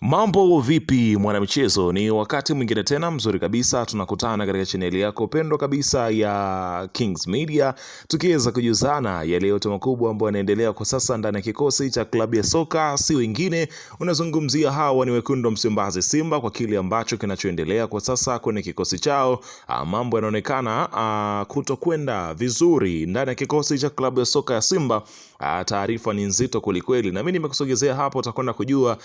Mambo vipi mwanamichezo, ni wakati mwingine tena mzuri kabisa tunakutana katika chaneli yako pendwa kabisa ya Kings Media, tukiweza kujuzana yale yote makubwa ambayo yanaendelea kwa sasa ndani ya kikosi cha klabu ya soka. Si wengine unazungumzia hawa ni wekundu wa Msimbazi Simba, kwa kile ambacho kinachoendelea kwa sasa kwenye kikosi chao. Mambo yanaonekana kutokwenda vizuri ndani ya kikosi cha klabu ya soka ya Simba. Taarifa ni nzito kwelikweli, na mimi nimekusogezea hapo, utakwenda kujua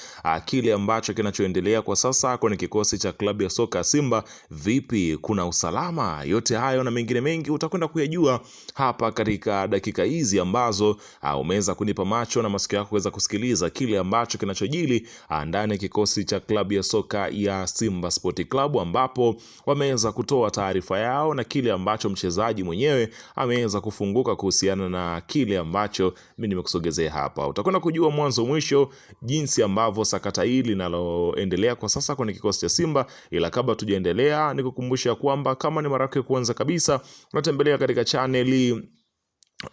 kile ambacho kinachoendelea kwa sasa kwenye kikosi cha klabu ya soka Simba. Vipi, kuna usalama? Yote hayo na mengine mengi utakwenda kuyajua hapa katika dakika hizi ambazo umeweza kunipa macho na masikio yako kuweza kusikiliza kile ambacho kinachojili ndani ya kikosi cha klabu ya soka ya Simba Sport Club, ambapo wameweza kutoa taarifa yao na kile ambacho mchezaji mwenyewe ameweza kufunguka kuhusiana na kile ambacho mimi nimekusogezea hapa. Utakwenda kujua mwanzo mwisho jinsi ambavyo sakata hili linaloendelea kwa sasa kwenye kikosi cha Simba. Ila kabla tujaendelea, nikukumbusha kwamba kama ni mara yako ya kwanza kabisa unatembelea katika channel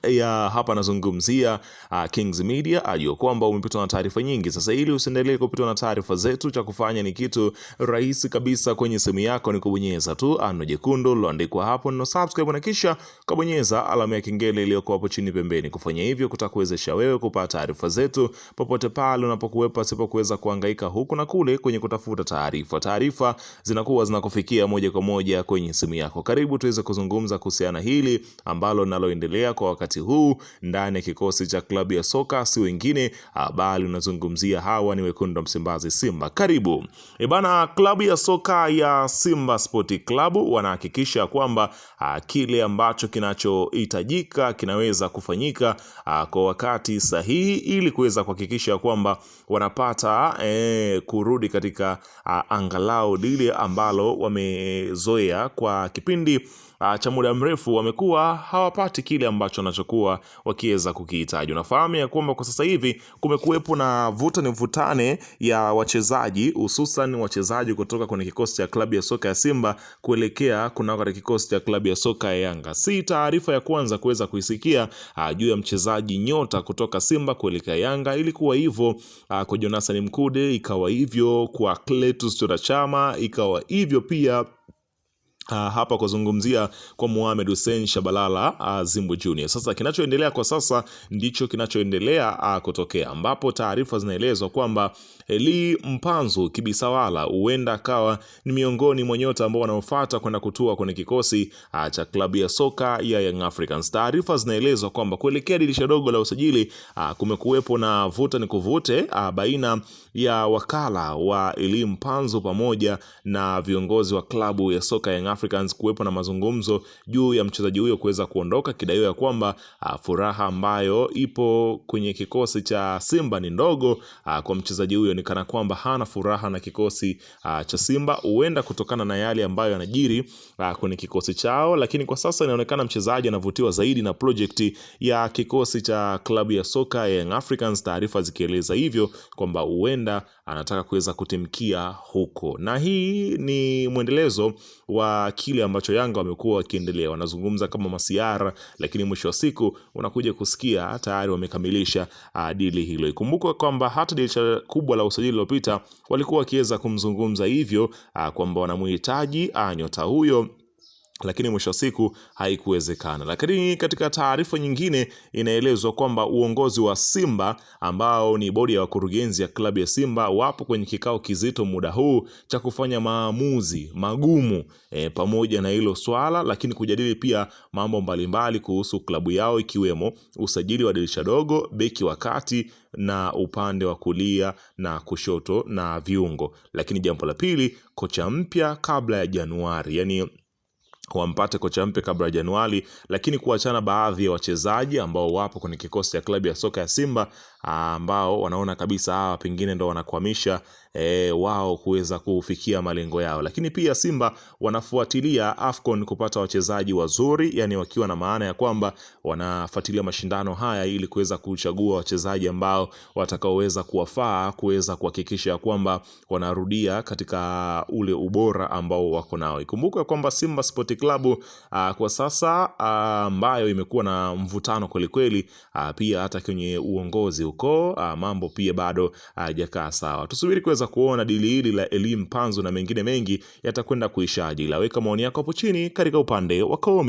ya hapa nazungumzia Kings Media, ajua kwamba umepitwa na taarifa nyingi. Sasa ili usiendelee kupitwa na taarifa zetu, cha kufanya ni kitu rahisi kabisa. Kwenye simu yako ni kubonyeza tu ano jekundu liloandikwa hapo no subscribe, na kisha kubonyeza alama ya kengele iliyokuwa hapo chini pembeni. Kufanya hivyo kutakuwezesha wewe kupata taarifa zetu popote pale unapokuwepo, asipokuweza kuhangaika huku na kule kwenye kutafuta taarifa. Taarifa zinakuwa zinakufikia moja kwa moja kwenye simu yako. Karibu tuweze kuzungumza kuhusiana hili ambalo linaloendelea kwa wakati huu ndani ya kikosi cha klabu ya soka. Si wengine bali unazungumzia hawa ni wekundu wa Msimbazi Simba. Karibu. Bana, klabu ya soka ya Simba Sport Club wanahakikisha kwamba kile ambacho kinachohitajika kinaweza kufanyika kwa wakati sahihi, ili kuweza kuhakikisha kwamba wanapata kurudi katika angalau lile ambalo wamezoea kwa kipindi cha muda mrefu. Wamekuwa hawapati kile ambacho wanachokuwa wakiweza kukihitaji. Unafahamu ya kwamba kwa sasa hivi kumekuwepo na vuta ni vutane ya wachezaji, hususan wachezaji kutoka kwenye kikosi cha klabu ya soka ya Simba kuelekea katika kikosi cha klabu ya soka ya Yanga. Si taarifa ya kwanza kuweza kuisikia juu ya mchezaji nyota kutoka Simba kuelekea Yanga. Ilikuwa hivyo kwa Jonathan Mkude, ikawa hivyo kwa Clatous Chama, ikawa hivyo pia hapa kuzungumzia kwa Mohamed Hussein Shabalala Zimbu Junior. Sasa kinachoendelea kwa sasa ndicho kinachoendelea kutokea, ambapo taarifa zinaelezwa kwamba Eli Mpanzu Kibisawala huenda akawa ni miongoni mwa nyota ambao wanaofuata kwenda kutua kwenye kikosi cha klabu ya soka ya Young Africans. Taarifa zinaelezwa kwamba kuelekea dirisha dogo la usajili kumekuwepo na vuta ni kuvute baina ya wakala wa Eli Mpanzu pamoja na viongozi wa klabu ya soka ya Young Africans, kuwepo na mazungumzo juu ya mchezaji huyo kuweza kuondoka, kidaiwa ya kwamba furaha ambayo ipo kwenye kikosi cha Simba ni ndogo kwa mchezaji huyo, ni kana kwamba hana furaha na kikosi cha Simba, huenda kutokana na yale ambayo yanajiri kwenye kikosi chao. Lakini kwa sasa inaonekana mchezaji anavutiwa zaidi na project ya kikosi cha klabu ya soka ya Young Africans, taarifa zikieleza hivyo kwamba huenda anataka kuweza kutimkia huko, na hii ni mwendelezo wa kile ambacho Yanga wamekuwa wakiendelea. Wanazungumza kama masiara, lakini mwisho wa siku unakuja kusikia tayari wamekamilisha dili hilo. Ikumbuke kwamba hata dirisha kubwa la usajili lililopita walikuwa wakiweza kumzungumza hivyo kwamba wanamhitaji nyota huyo, lakini mwisho wa siku haikuwezekana. Lakini katika taarifa nyingine inaelezwa kwamba uongozi wa Simba ambao ni bodi ya wakurugenzi ya klabu ya Simba wapo kwenye kikao kizito muda huu cha kufanya maamuzi magumu pamoja na hilo swala, lakini kujadili pia mambo mbalimbali kuhusu klabu yao, ikiwemo usajili wa dirisha dogo, beki wa kati na upande wa kulia na kushoto na viungo. Lakini jambo la pili, kocha mpya kabla ya Januari, yani wampate kocha mpya kabla ya Januari, lakini kuachana baadhi ya wachezaji ambao wapo kwenye kikosi cha klabu ya soka ya Simba ambao wanaona kabisa pengine ndo wanakwamisha wao kuweza kufikia malengo yao. Lakini pia Simba wanafuatilia AFCON kupata wachezaji wazuri, yani wakiwa na maana ya kwamba wanafuatilia mashindano haya ili kuweza kuchagua wachezaji ambao watakaoweza kuwafaa kuweza kuhakikisha kwamba wanarudia katika ule ubora ambao wako nao. Ikumbuke kwamba Simba Sport Club kwa sasa ambayo imekuwa na mvutano kweli kweli, pia hata kwenye uongozi huko mambo pia bado hajakaa sawa. Tusubiri kuweza kuona dili hili la Elly Mpanzu na mengine mengi yatakwenda kuishaje. Ila weka maoni yako hapo chini katika upande wa comment.